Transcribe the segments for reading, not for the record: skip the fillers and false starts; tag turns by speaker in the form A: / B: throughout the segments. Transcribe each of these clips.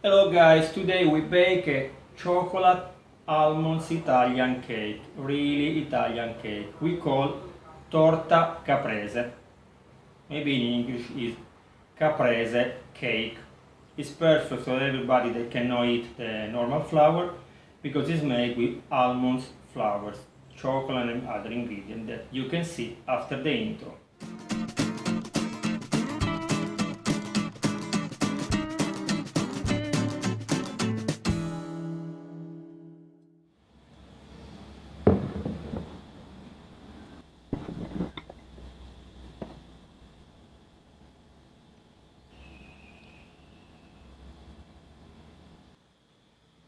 A: Hello guys, today we bake a chocolate almonds Italian cake, really Italian cake. We call torta caprese. Maybe in English is Caprese cake. It's perfect for everybody that cannot eat the normal flour because it's made with almonds, flowers, chocolate and other ingredients that you can see after the intro.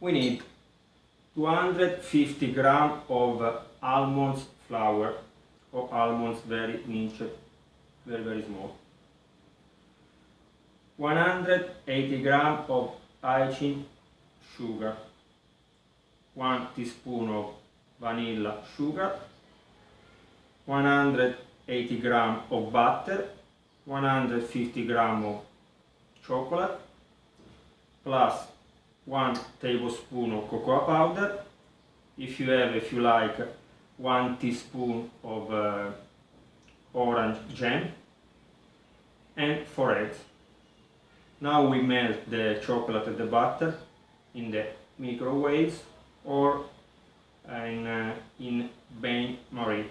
A: We need 250 grams of almonds flour or almonds very niche, very small. 180 grams of icing sugar, 1 teaspoon of vanilla sugar, 180 grams of butter, 150 grams of chocolate, plus 1 tablespoon of cocoa powder, if you like 1 teaspoon of orange jam, and 4 eggs. Now we melt the chocolate and the butter in the microwaves or in bain-marie.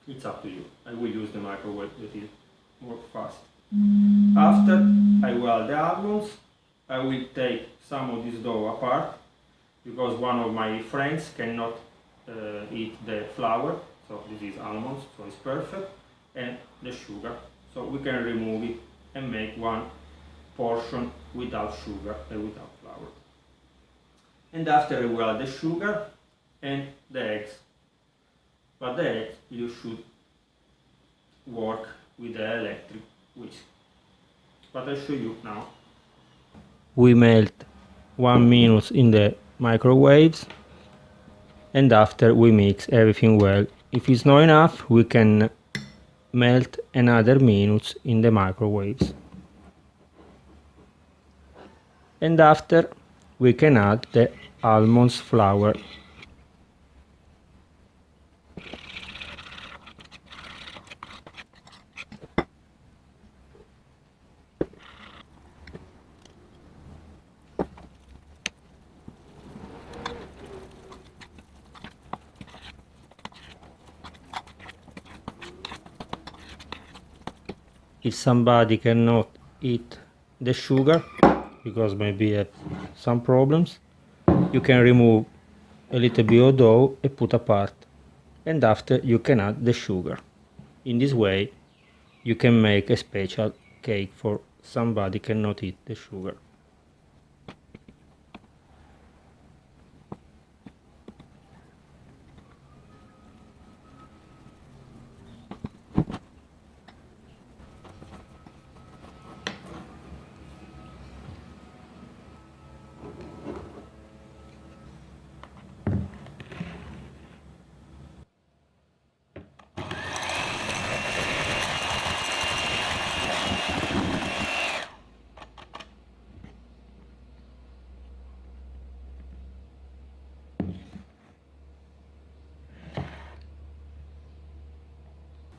A: It's up to you. I will use the microwave, that is more fast. After I will add the almonds, I will take some of this dough apart because one of my friends cannot eat the flour, so this is almonds, so it's perfect, and the sugar, so we can remove it and make one portion without sugar and without flour. And after I will add the sugar and the eggs, but the eggs you should work with the electric whisk, but I'll show you now. We melt 1 minute in the microwaves and after we mix everything well. If it's not enough, we can melt another minute in the microwaves. And after we can add the almonds flour. If somebody cannot eat the sugar because maybe have some problems, you can remove a little bit of dough and put apart, and after you can add the sugar. In this way you can make a special cake for somebody cannot eat the sugar.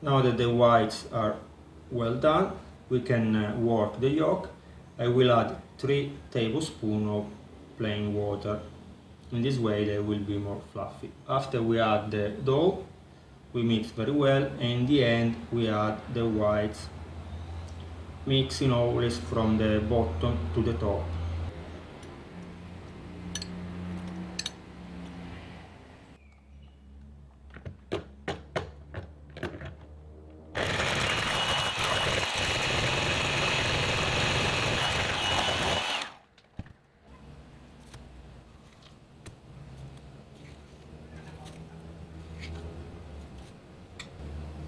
A: Now that the whites are well done, we can work the yolk. I will add 3 tablespoons of plain water. In this way they will be more fluffy. After we add the dough, we mix very well, and in the end we add the whites, mixing always from the bottom to the top.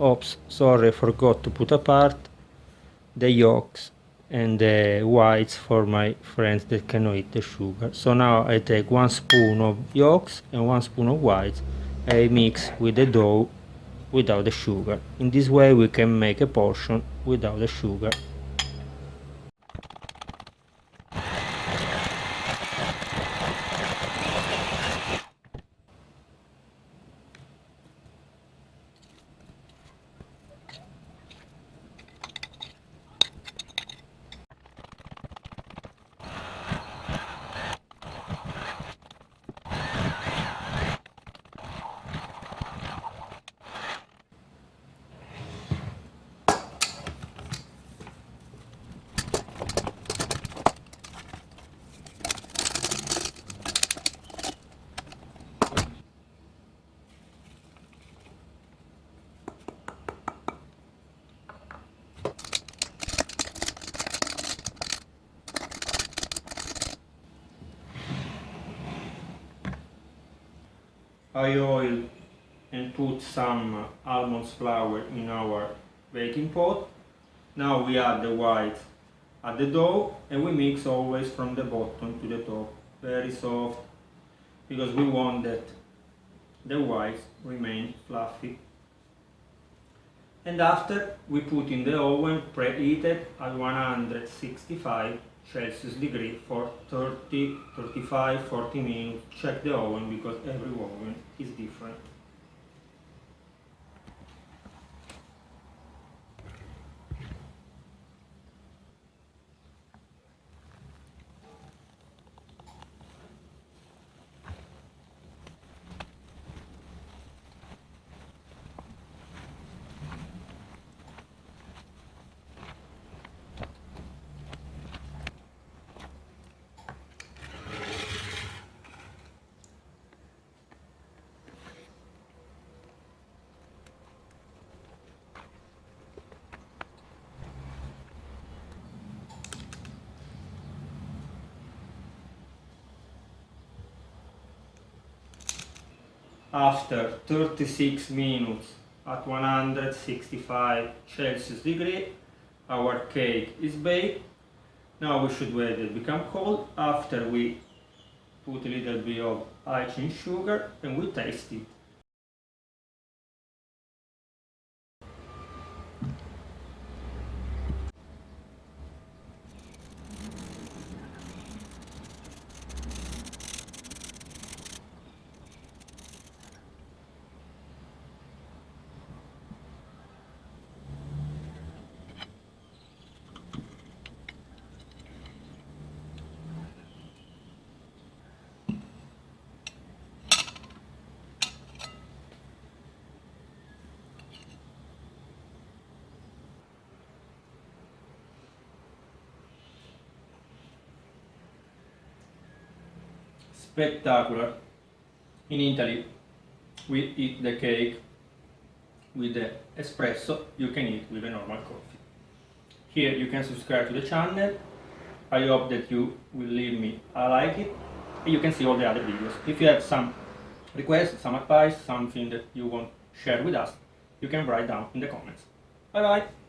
A: Oops, sorry, I forgot to put apart the yolks and the whites for my friends that cannot eat the sugar. So now I take 1 spoon of yolks and 1 spoon of whites. I mix with the dough without the sugar. In this way we can make a portion without the sugar. I oil and put some almond flour in our baking pot. Now we add the whites at the dough and we mix always from the bottom to the top, very soft, because we want that the whites remain fluffy. And after we put in the oven preheated at 165 Celsius degree for 30, 35, 40 minutes. Check the oven because every oven is different. After 36 minutes at 165 Celsius degree, our cake is baked. Now we should wait it become cold. After we put a little bit of icing sugar and we taste it. Spectacular. In Italy we eat the cake with the espresso, you can eat with a normal coffee. Here you can subscribe to the channel. I hope that you will leave me a like it and you can see all the other videos. If you have some requests, some advice, something that you want to share with us, you can write down in the comments. Bye bye!